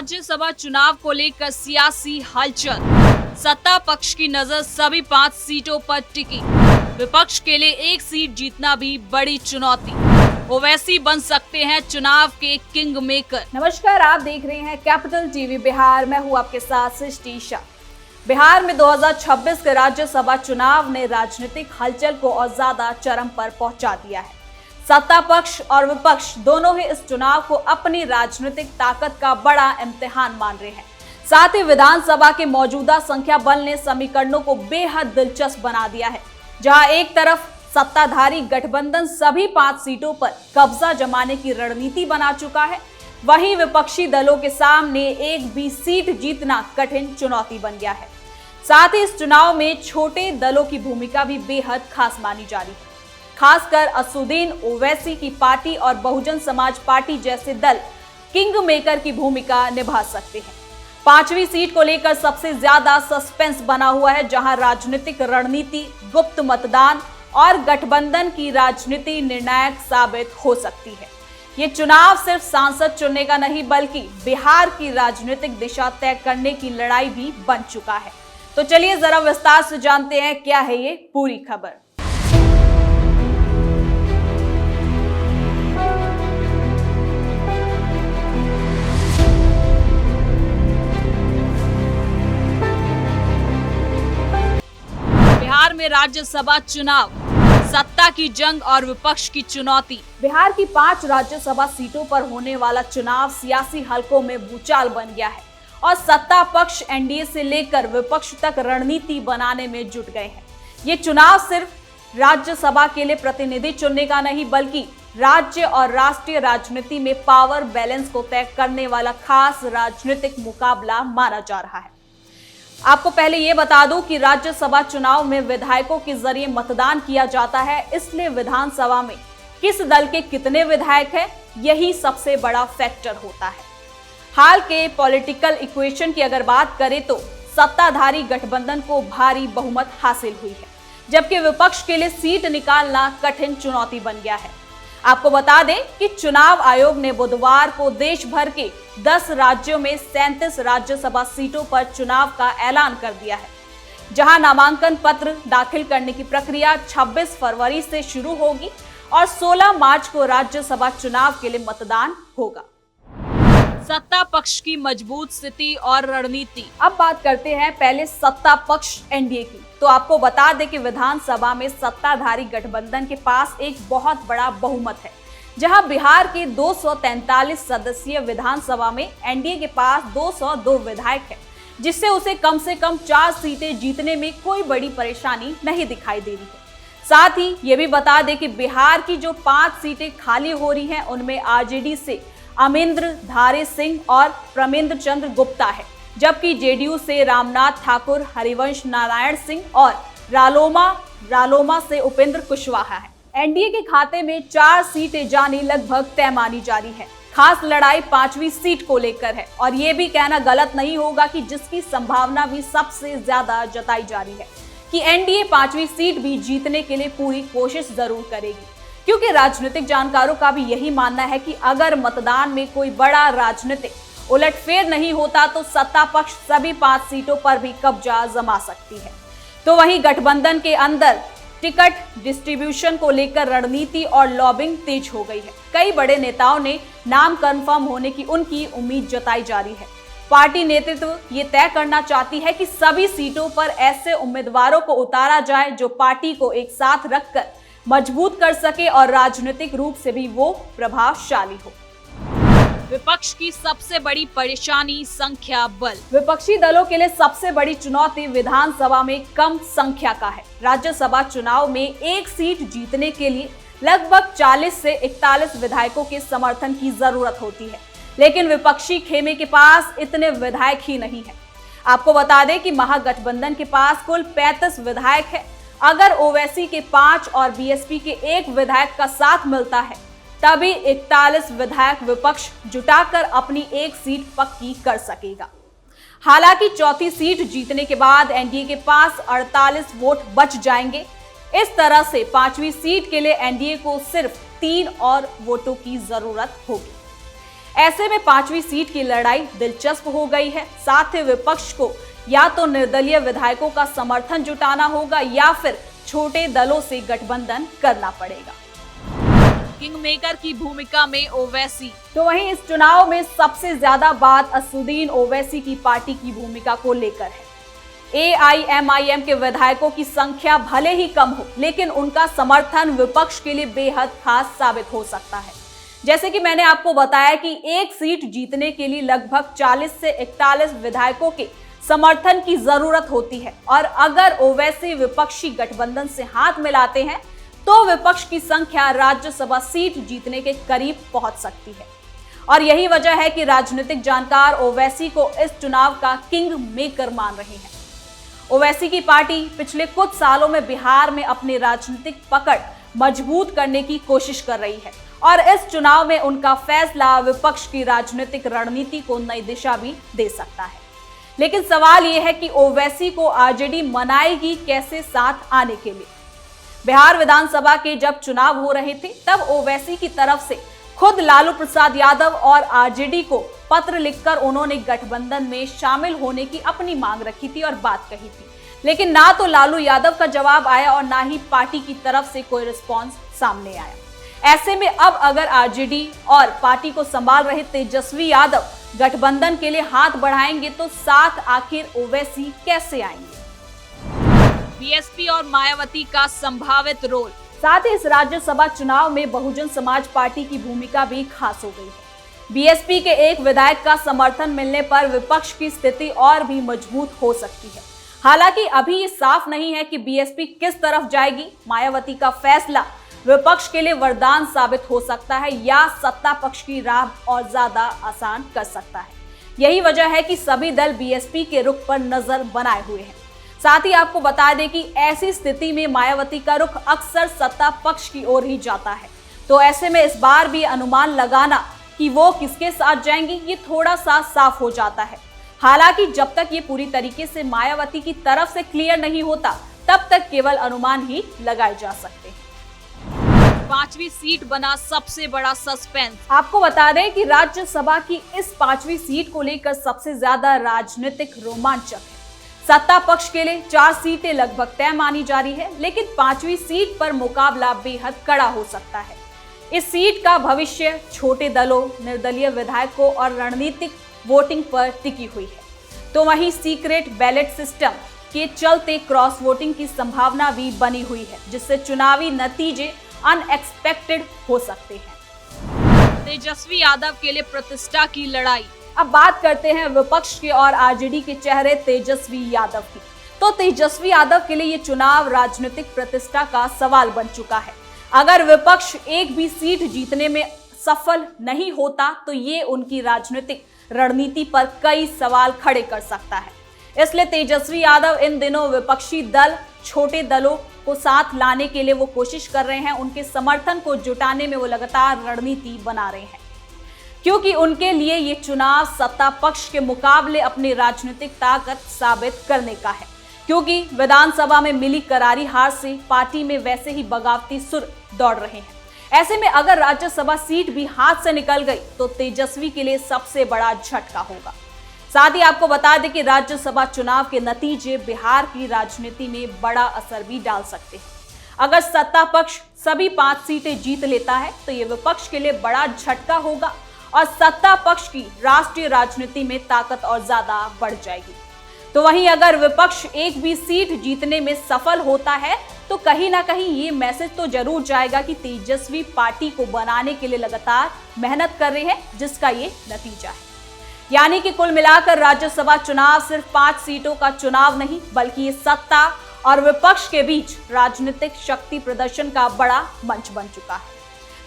राज्यसभा चुनाव को लेकर सियासी हलचल। सत्ता पक्ष की नजर सभी 5 सीटों पर टिकी। विपक्ष के लिए एक सीट जीतना भी बड़ी चुनौती। ओवैसी बन सकते हैं चुनाव के किंग मेकर। नमस्कार, आप देख रहे हैं कैपिटल टीवी बिहार। मैं हूं आपके साथ सृष्टि शाह। बिहार में 2026 के राज्यसभा चुनाव ने राजनीतिक हलचल को और ज्यादा चरम पर पहुंचा दिया है। सत्ता पक्ष और विपक्ष दोनों ही इस चुनाव को अपनी राजनीतिक ताकत का बड़ा इम्तिहान मान रहे हैं। साथ ही विधानसभा के मौजूदा संख्या बल ने समीकरणों को बेहद दिलचस्प बना दिया है। जहां एक तरफ सत्ताधारी गठबंधन सभी 5 सीटों पर कब्जा जमाने की रणनीति बना चुका है, वहीं विपक्षी दलों के सामने एक भी सीट जीतना कठिन चुनौती बन गया है। साथ ही इस चुनाव में छोटे दलों की भूमिका भी बेहद खास मानी जा रही है। खासकर असदुद्दीन ओवैसी की पार्टी और बहुजन समाज पार्टी जैसे दल किंग मेकर की भूमिका निभा सकते हैं। 5वीं सीट को लेकर सबसे ज्यादा सस्पेंस बना हुआ है, जहां राजनीतिक रणनीति, गुप्त मतदान और गठबंधन की राजनीति निर्णायक साबित हो सकती है। ये चुनाव सिर्फ सांसद चुनने का नहीं, बल्कि बिहार की राजनीतिक दिशा तय करने की लड़ाई भी बन चुका है। तो चलिए जरा विस्तार से जानते हैं क्या है ये पूरी खबर। बिहार में राज्यसभा चुनाव, सत्ता की जंग और विपक्ष की चुनौती। बिहार की 5 राज्यसभा सीटों पर होने वाला चुनाव सियासी हलकों में भूचाल बन गया है और सत्ता पक्ष एनडीए से लेकर विपक्ष तक रणनीति बनाने में जुट गए हैं। ये चुनाव सिर्फ राज्यसभा के लिए प्रतिनिधि चुनने का नहीं, बल्कि राज्य और राष्ट्रीय राजनीति में पावर बैलेंस को तय करने वाला खास राजनीतिक मुकाबला माना जा रहा है। आपको पहले ये बता दूं कि राज्यसभा चुनाव में विधायकों के जरिए मतदान किया जाता है, इसलिए विधानसभा में किस दल के कितने विधायक हैं, यही सबसे बड़ा फैक्टर होता है। हाल के पॉलिटिकल इक्वेशन की अगर बात करें तो सत्ताधारी गठबंधन को भारी बहुमत हासिल हुई है, जबकि विपक्ष के लिए सीट निकालना कठिन चुनौती बन गया है। आपको बता दें कि चुनाव आयोग ने बुधवार को देश भर के 10 राज्यों में 37 राज्यसभा सीटों पर चुनाव का ऐलान कर दिया है, जहां नामांकन पत्र दाखिल करने की प्रक्रिया 26 फरवरी से शुरू होगी और 16 मार्च को राज्यसभा चुनाव के लिए मतदान होगा। सत्ता पक्ष की मजबूत स्थिति और रणनीति। अब बात करते हैं पहले सत्ता पक्ष एनडीए की। तो आपको बता दें कि विधानसभा में सत्ताधारी गठबंधन के पास एक बहुत बड़ा बहुमत है, जहां बिहार के 243 सदस्यीय विधानसभा में एनडीए के पास 202 विधायक है, जिससे उसे कम से कम 4 सीटें जीतने में कोई बड़ी परेशानी नहीं दिखाई दे रही है। साथ ही ये भी बता दें कि बिहार की जो 5 सीटें खाली हो रही हैं, उनमें आरजेडी से अमरिंदर धारे सिंह और प्रमेंद्र चंद्र गुप्ता है, जबकि जेडीयू से रामनाथ ठाकुर, हरिवंश नारायण सिंह और रालोमा से उपेंद्र कुशवाहा है। एनडीए के खाते में 4 सीटें जानी लगभग तय मानी जा रही है। खास लड़ाई 5वीं सीट को लेकर है और ये भी कहना गलत नहीं होगा कि जिसकी संभावना भी सबसे ज्यादा जताई जा रही है कि एनडीए 5वीं सीट भी जीतने के लिए पूरी कोशिश जरूर करेगी, क्योंकि राजनीतिक जानकारों का भी यही मानना है कि अगर मतदान में कोई बड़ा राजनीतिक उलटफेर नहीं होता तो सत्ता पक्ष सभी 5 सीटों पर भी कब्जा जमा सकती है। तो वहीं गठबंधन के अंदर टिकट डिस्ट्रीब्यूशन को लेकर रणनीति और लॉबिंग तेज हो गई है। कई बड़े नेताओं ने नाम कंफर्म होने की उनकी उम्मीद जताई जा रही है। पार्टी नेतृत्व ये तय करना चाहती है कि सभी सीटों पर ऐसे उम्मीदवारों को उतारा जाए जो पार्टी को एक साथ रखकर मजबूत कर सके और राजनीतिक रूप से भी वो प्रभावशाली हो। विपक्ष की सबसे बड़ी परेशानी संख्या बल। विपक्षी दलों के लिए सबसे बड़ी चुनौती विधानसभा में कम संख्या का है। राज्यसभा चुनाव में एक सीट जीतने के लिए लगभग 40 से 41 विधायकों के समर्थन की जरूरत होती है, लेकिन विपक्षी खेमे के पास इतने विधायक ही नहीं है। आपको बता दें कि महागठबंधन के पास कुल 35 विधायक है। अगर ओवैसी के 5 और बीएसपी के 1 विधायक का साथ मिलता है, तभी 41 विधायक विपक्ष जुटाकर अपनी एक सीट पक्की कर सकेगा। हालांकि चौथी सीट जीतने के बाद एनडीए के पास 48 वोट बच जाएंगे। इस तरह से 5वीं सीट के लिए एनडीए को सिर्फ 3 और वोटों की जरूरत होगी। ऐसे में 5वीं सीट की लड़ाई दिलचस्प हो गई है। साथ ही विपक्ष को या तो निर्दलीय विधायकों का समर्थन जुटाना होगा या फिर छोटे दलों से गठबंधन करना पड़ेगा। किंग मेकर की भूमिका में ओवैसी। तो वहीं इस चुनाव में सबसे ज्यादा बात असदुद्दीन ओवैसी की पार्टी की भूमिका को लेकर है। AIMIM के विधायकों की संख्या भले ही कम हो, लेकिन उनका समर्थन विपक्ष के लिए बेहद खास साबित हो सकता है। जैसे कि मैंने आपको बताया कि एक सीट जीतने के लिए लगभग 40 से 41 विधायकों के समर्थन की जरूरत होती है, और अगर ओवैसी विपक्षी गठबंधन से हाथ मिलाते हैं तो विपक्ष की संख्या राज्यसभा सीट जीतने के करीब पहुंच सकती है। और यही वजह है कि राजनीतिक जानकार ओवैसी को इस चुनाव का किंग मेकर मान रहे हैं। ओवैसी की पार्टी पिछले कुछ सालों में बिहार में अपनी राजनीतिक पकड़ मजबूत करने की कोशिश कर रही है, और इस चुनाव में उनका फैसला विपक्ष की राजनीतिक रणनीति को नई दिशा भी दे सकता है। लेकिन सवाल यह है कि ओवैसी को आरजेडी मनाएगी कैसे साथ आने के लिए। बिहार विधानसभा के जब चुनाव हो रहे थे तब ओवैसी की तरफ से खुद लालू प्रसाद यादव और आरजेडी को पत्र लिखकर उन्होंने गठबंधन में शामिल होने की अपनी मांग रखी थी और बात कही थी, लेकिन ना तो लालू यादव का जवाब आया और ना ही पार्टी की तरफ से कोई रिस्पांस सामने आया। ऐसे में अब अगर आरजेडी और पार्टी को संभाल रहे तेजस्वी यादव गठबंधन के लिए हाथ बढ़ाएंगे तो साथ आखिर ओवैसी कैसे आएंगे। बीएसपी और मायावती का संभावित रोल। साथ ही इस राज्यसभा चुनाव में बहुजन समाज पार्टी की भूमिका भी खास हो गई है। बीएसपी के एक विधायक का समर्थन मिलने पर विपक्ष की स्थिति और भी मजबूत हो सकती है। हालांकि अभी ये साफ नहीं है कि बीएसपी किस तरफ जाएगी। मायावती का फैसला विपक्ष के लिए वरदान साबित हो सकता है या सत्ता पक्ष की राह और ज्यादा आसान कर सकता है। यही वजह है कि सभी दल बीएसपी के रुख पर नजर बनाए हुए हैं। साथ ही आपको बता दें कि ऐसी स्थिति में मायावती का रुख अक्सर सत्ता पक्ष की ओर ही जाता है, तो ऐसे में इस बार भी अनुमान लगाना कि वो किसके साथ जाएंगी ये थोड़ा सा साफ हो जाता है। हालांकि जब तक ये पूरी तरीके से मायावती की तरफ से क्लियर नहीं होता तब तक केवल अनुमान ही लगाए जा सकते हैं। 5वीं सीट बना सबसे बड़ा सस्पेंस। आपको बता दें कि राज्यसभा की इस 5वीं सीट को लेकर सबसे ज्यादा राजनीतिक रोमांचक है। सत्ता पक्ष के लिए 4 सीटें लगभग तय मानी जा रही है, लेकिन 5वीं सीट पर मुकाबला बेहद कड़ा हो सकता है। इस सीट का भविष्य छोटे दलों, निर्दलीय विधायकों और रणनीतिक वोटिंग पर टिकी हुई है। तो वहीं सीक्रेट बैलेट सिस्टम के चलते क्रॉस वोटिंग की संभावना भी बनी हुई है, जिससे चुनावी नतीजे अनएक्सपेक्टेड हो सकते हैं। तेजस्वी यादव के लिए प्रतिष्ठा की लड़ाई। अब बात करते हैं विपक्ष के और आरजेडी के चेहरे तेजस्वी यादव की। तो तेजस्वी यादव के लिए ये चुनाव राजनीतिक प्रतिष्ठा का सवाल बन चुका है। अगर विपक्ष एक भी सीट जीतने में सफल नहीं होता तो ये उनकी राजनीतिक रणनीति पर कई सवाल खड़े कर सकता है। इसलिए तेजस्वी यादव इन दिनों विपक्षी दल, छोटे दलों को साथ लाने के लिए वो कोशिश कर रहे हैं। उनके समर्थन को जुटाने में वो लगातार रणनीति बना रहे हैं, क्योंकि उनके लिए ये चुनाव सत्ता पक्ष के मुकाबले अपनी राजनीतिक ताकत साबित करने का है। क्योंकि विधानसभा में मिली करारी हार से पार्टी में वैसे ही बगावती सुर दौड़ रहे हैं। ऐसे में अगर राज्यसभा सीट भी हाथ से निकल गई तो तेजस्वी के लिए सबसे बड़ा झटका होगा। साथ ही आपको बता दें कि राज्यसभा चुनाव के नतीजे बिहार की राजनीति में बड़ा असर भी डाल सकते हैं। अगर सत्ता पक्ष सभी 5 सीटें जीत लेता है तो ये विपक्ष के लिए बड़ा झटका होगा और सत्ता पक्ष की राष्ट्रीय राजनीति में ताकत और ज्यादा बढ़ जाएगी। तो वहीं अगर विपक्ष एक भी सीट जीतने में सफल होता है तो कहीं ना कहीं ये मैसेज तो जरूर जाएगा कि तेजस्वी पार्टी को बनाने के लिए लगातार मेहनत कर रहे हैं, जिसका ये नतीजा है। यानी कि कुल मिलाकर राज्यसभा चुनाव सिर्फ 5 सीटों का चुनाव नहीं, बल्कि ये सत्ता और विपक्ष के बीच राजनीतिक शक्ति प्रदर्शन का बड़ा मंच बन चुका है।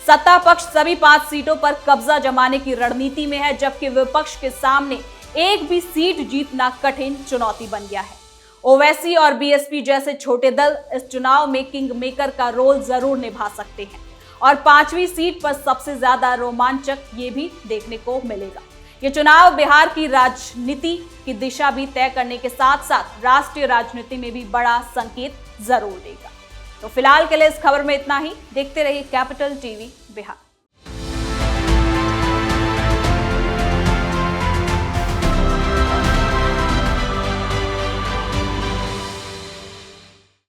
सत्ता पक्ष सभी 5 सीटों पर कब्जा जमाने की रणनीति में है, जबकि विपक्ष के सामने एक भी सीट जीतना कठिन चुनौती बन गया है। ओवैसी और बीएसपी जैसे छोटे दल इस चुनाव में किंग मेकर का रोल जरूर निभा सकते हैं और 5वीं सीट पर सबसे ज्यादा रोमांचक ये भी देखने को मिलेगा। ये चुनाव बिहार की राजनीति की दिशा भी तय करने के साथ साथ राष्ट्रीय राजनीति में भी बड़ा संकेत जरूर देगा। तो फिलहाल के लिए इस खबर में इतना ही। देखते रहिए कैपिटल टीवी बिहार।